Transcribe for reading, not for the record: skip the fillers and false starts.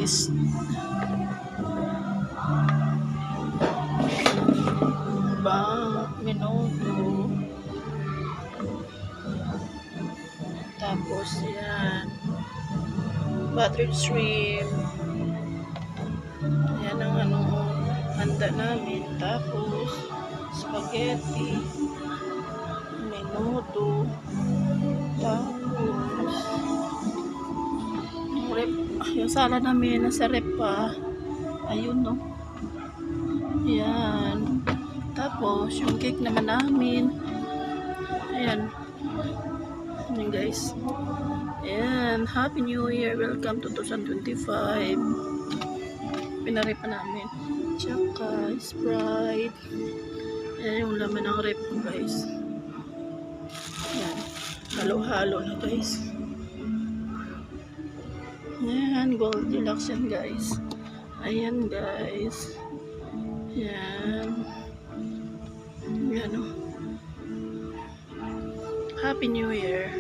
guys. Minuto. Tapos yan. Buttered shrimp. Yan ang handa namin. Tapos spaghetti. Minuto. Tapos yung sala namin nasa rep pa. Ayun, no. Yan. Tapos yung cake naman namin. Ayan. Ayan guys. Ayan. Happy New Year. Welcome to 2025. Pinarep pa namin. Tsaka Sprite. Ayan yung laman ng rep ko guys. Ayan. Halo-halo na guys. Ayan. Goldilocks yan guys. Ayan guys. Ayan. Ayan o. Happy New Year.